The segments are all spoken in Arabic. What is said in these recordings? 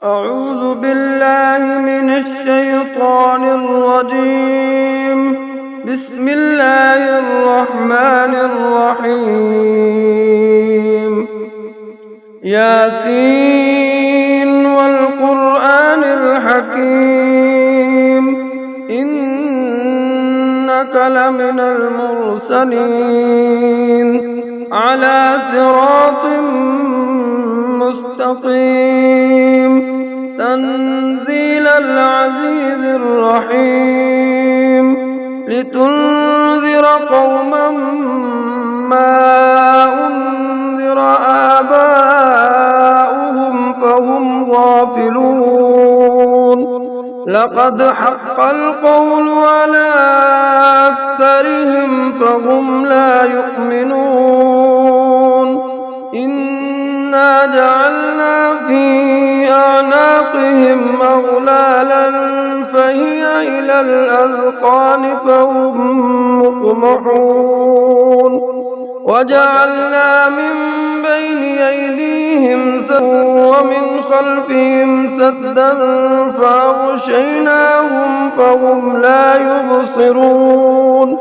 أعوذ بالله من الشيطان الرجيم. بسم الله الرحمن الرحيم. ياسين والقرآن الحكيم إنك لمن المرسلين على صراط مستقيم تنزيل العزيز الرحيم لتنذر قوما ما أنذر آباؤهم فهم غافلون لقد حق القول على أكثرهم فهم لا يؤمنون إنا جعلنا في أعناقهم أغلالا فهي إلى الأذقان فهم مقمحون وجعلنا من بين أيديهم سدا ومن خلفهم سدا فأغشيناهم فهم لا يبصرون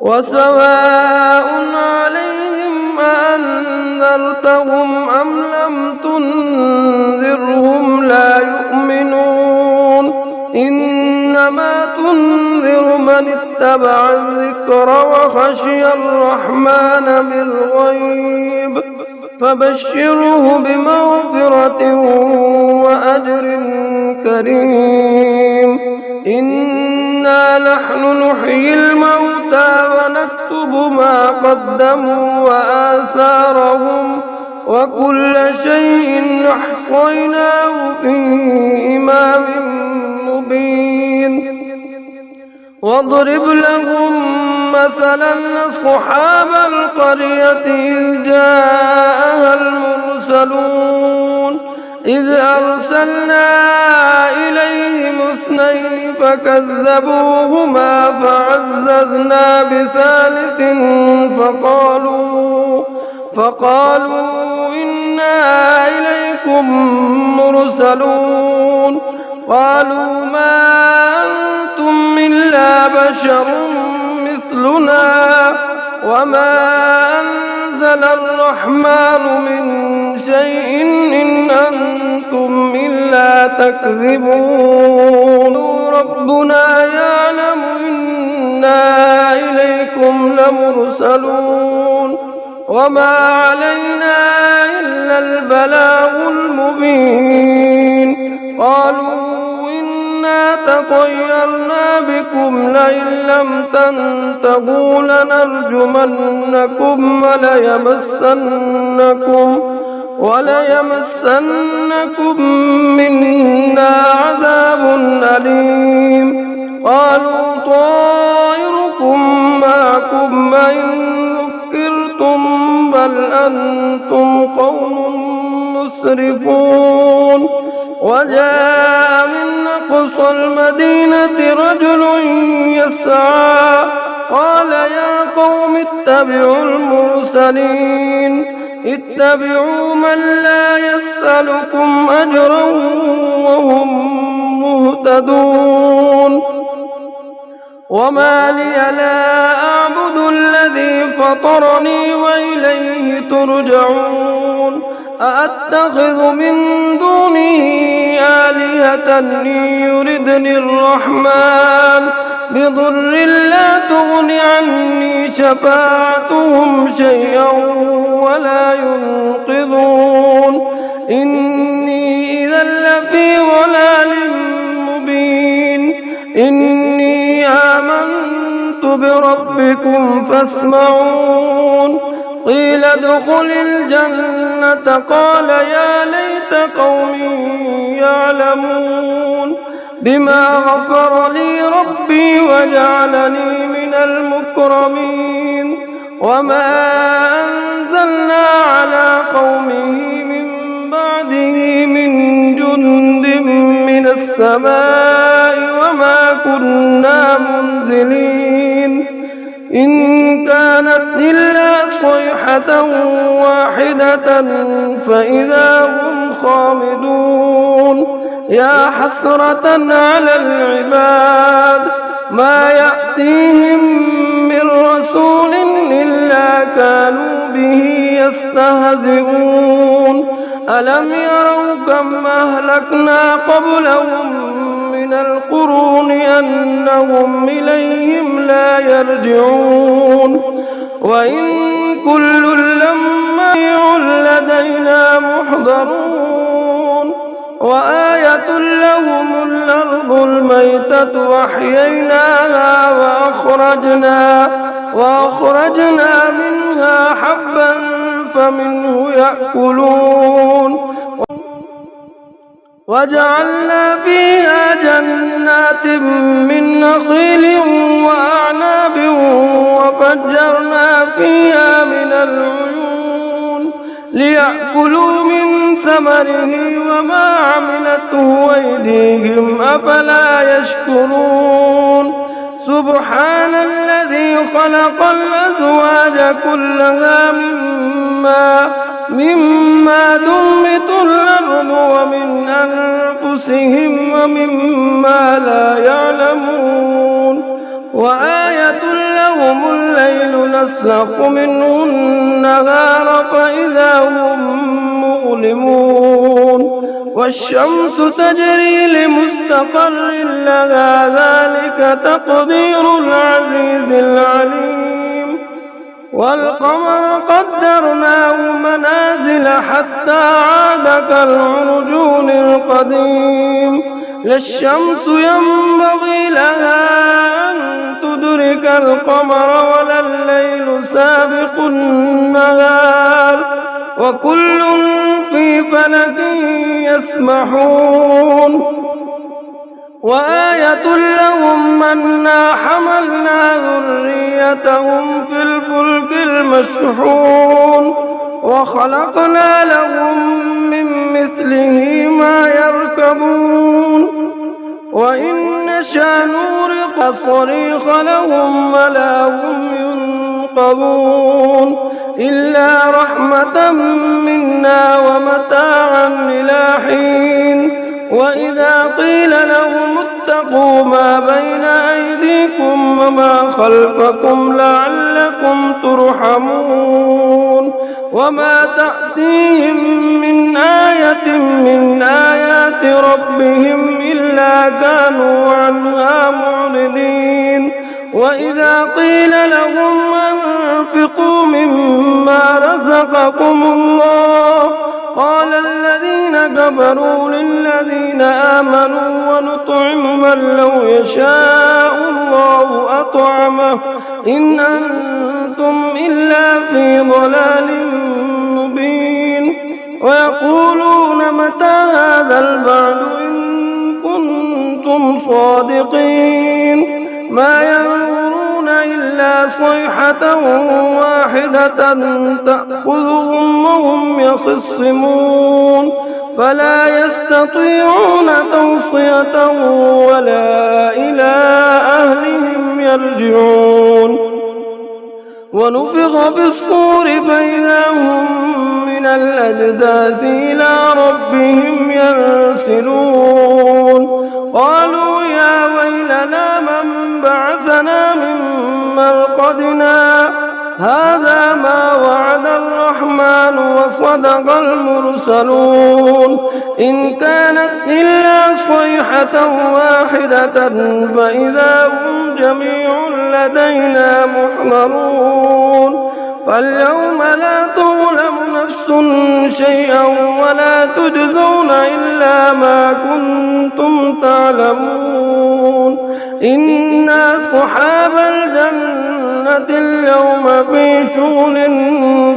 وسواء عليهم أأنذرتهم أم لم تنذرهم لا يؤمنون إنما تنذر من اتبع الذكر وخشي الرحمن بالغيب فبشره بمغفرة وأجر كريم إنا نحن نحيي الموتى ونكتب ما قدموا وآثارهم وكل شيء أحصيناه في إمام مبين واضرب لهم مثلا أصحاب القرية إذ جاءها المرسلون إذ أرسلنا إليهم اثنين فكذبوهما فعززنا بثالث فقالوا إنا إليكم مرسلون قالوا ما أنتم إلا بشر مثلنا وما أنزل الرحمن من شيء إن أنتم إلا تكذبون ربنا يعلم إنا إليكم لمرسلون وما علينا إلا البلاغ المبين قالوا إنا تطيرنا بكم لئن لم تنتهوا لنرجمنكم وليمسنكم منا عذاب أليم قالوا طائركم معكم وإن ذكرتم بل أنتم قوم مسرفون وجاء من أقصى المدينة رجل يسعى قال يا قوم اتبعوا المرسلين اتبعوا من لا يسألكم أجرا وهم مهتدون وما لي لا أعبد الذي فطرني وإليه ترجعون أأتخذ من دونه آلهة يردني الرحمن بضر لا تغن عني شفاعتهم شيئا ولا ينقذون إني إذا لفي ضلال مبين إني آمنت بربكم فاسمعون قيل ادخل الجنة قال يا ليت قومي يعلمون بما غفر لي ربي وجعلني من المكرمين وما أنزلنا على قومه من بعده من جند من السماء وما كنا منزلين إن كانت إلا صيحة واحدة فإذا هم خامدون يا حسرة على العباد ما يأتيهم من رسول إلا كانوا به يستهزئون ألم يروا كم أهلكنا قبلهم من القرون أنهم إليهم لا يرجعون وإن كل لما لدينا محضرون وآية لهم الأرض الميتة وأحييناها وأخرجنا منها حبا فمنه يأكلون وجعلنا فيها جنات من نخيل وأعناب وفجرنا فيها من العيون ليأكلوا من ثمره وما عملته أيديهم أفلا يشكرون سبحان الذي خلق الأزواج كلها مما تنبت الأرض ومن أنفسهم ومما لا يعلمون وآية لهم الليل نسلخ منه النهار فإذا هم مظلمون والشمس تجري لمستقر لها ذلك تقدير العزيز العليم والقمر قدرناه منازل حتى عاد كالعرجون القديم لا الشمس ينبغي لها أن تدرك القمر ولا الليل سابق النهار وكل في فلك يسبحون وآية لهم أنا حملنا ذريتهم في الفلك المشحون وخلقنا لهم من مثله ما يركبون وإن نشأ نغرق الصريخ لهم ولا هم ينقذون إلا رحمة منا ومتاعا إلى حين وإذا قيل لهم اتقوا ما بين أيديكم وما خلفكم لعلكم ترحمون وما تأتيهم من آية من آيات ربهم إلا كانوا عنها معرضين وإذا قيل لهم أنفقوا مما رزقكم الله قال الذين كفروا للذين آمنوا ونطعم من لو يشاء الله أطعمه إن أنتم إلا في ضلال مبين ويقولون متى هذا البعد إن كنتم صادقين ما ينظرون إلا صيحة واحدة تأخذهم وهم يخصمون فلا يستطيعون توصية ولا إلى أهلهم يرجعون ونفخ في الصور فإذا هم من الأجداث إلى ربهم ينسلون قالوا يا ويلنا من بعثنا من مرقدنا هذا ما وعد الرحمن وصدق المرسلون إن كانت إلا صيحة واحدة فإذا هم جميع لدينا محضرون فاليوم لا تظلم نفس شيئا ولا تجزون إلا ما كنتم تعلمون إنا أصحاب الجنة اليوم في شغل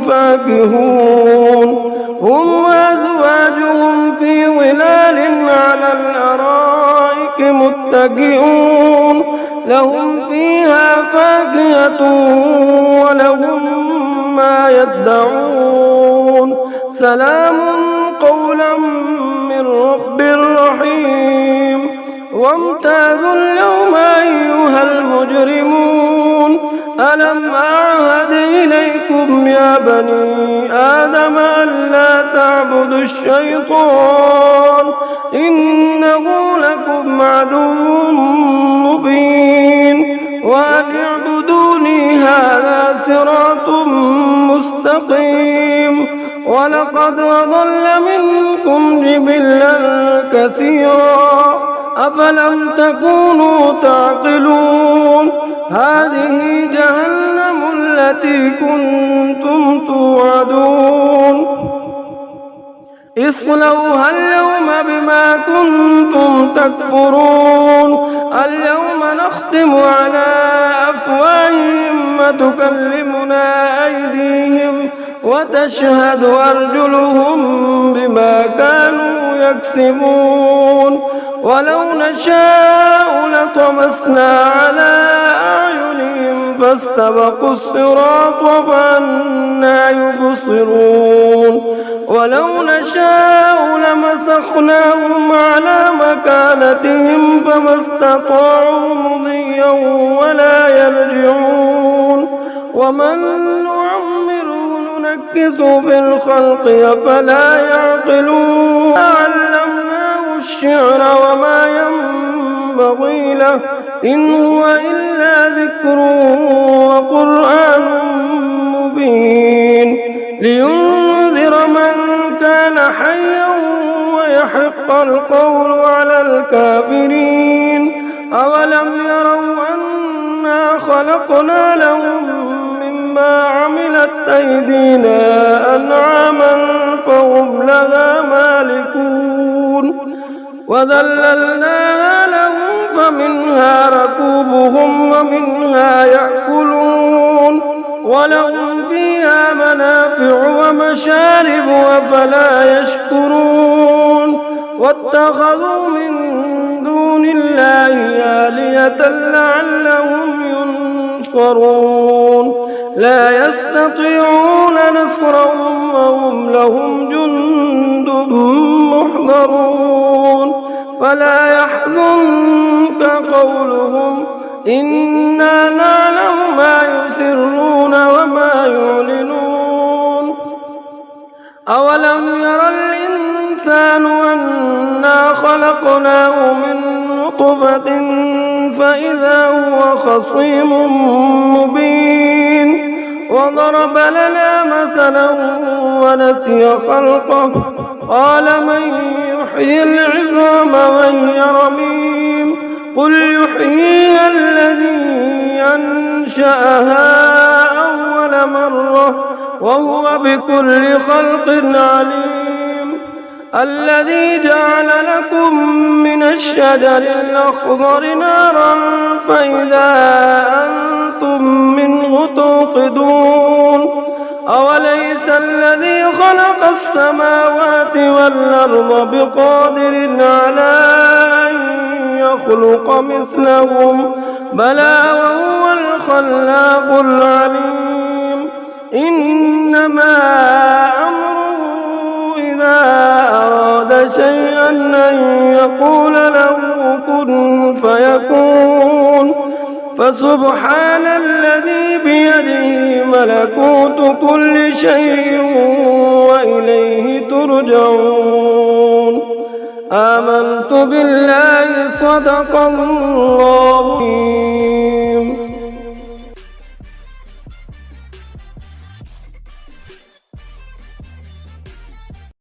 فاكهون هم وأزواجهم في ظلال على الأرائك متكئون لهم فيها فاكهة ولهم ما يدعون سلام قولا من رب رحيم وامتازوا اليوم أيها المجرمون ألم ألم أعهد إليكم يا بني آدم ألا تعبدوا الشيطان إنه لكم عدو مبين وأن اعبدوني هذا صراط مستقيم ولقد أضل منكم جبلا كثيرا أفلم تكونوا تعقلون هذه جهنم التي كنتم توعدون اصلوها اليوم بما كنتم تكفرون اليوم نختم على أفواههم وتكلمنا أيديهم وتشهد أرجلهم بما كانوا يكسبون ولو نشاء لطمسنا على أعينهم فاستبقوا الصراط فأنى يبصرون ولو نشاء لمسخناهم على مكانتهم فما استطاعوا مضيا ولا يرجعون ومن نعمره ننكسه في الخلق أفلا يعقلون علمناه الشعر وما ينبغي له إن هو إلا ذكر وقرآن مبين لينذر من كان حيا ويحق القول على الكافرين أولم يروا أنا خلقنا لهم مما عملت أيدينا أنعاما فهم لها مالكون وذللناها لهم فمنها ركوبهم ومنها يأكلون ولهم فيها منافع ومشارب أفلا يشكرون واتخذوا من دون الله آلهة لعلهم ينصرون لا يستطيعون نصرهم وهم لهم جند محضرون فلا يحزنك قولهم إنا نعلم ما يسرون وما يعلنون أولم ير الإنسان أنا خلقناه من نطفة فإذا هو خصيم مبين وضرب لنا مثلا ونسي خلقه قال من يحيي العظام وهي رميم قل يحييها الذي أنشأها أول مرة وهو بكل خلق عليم الذي جعل لكم من الشجر الأخضر نارا فإذا أنتم منه توقدون أوليس الذي خلق السماوات والأرض بقادر على أن يخلق مثلهم بلى وهو الخلاق العليم إنما أمره إذا أراد شيئا أن يقول له كن فيكون فسبحان الذي بيده ملكوت كل شيء وإليه ترجعون آمنت بالله صدق الله.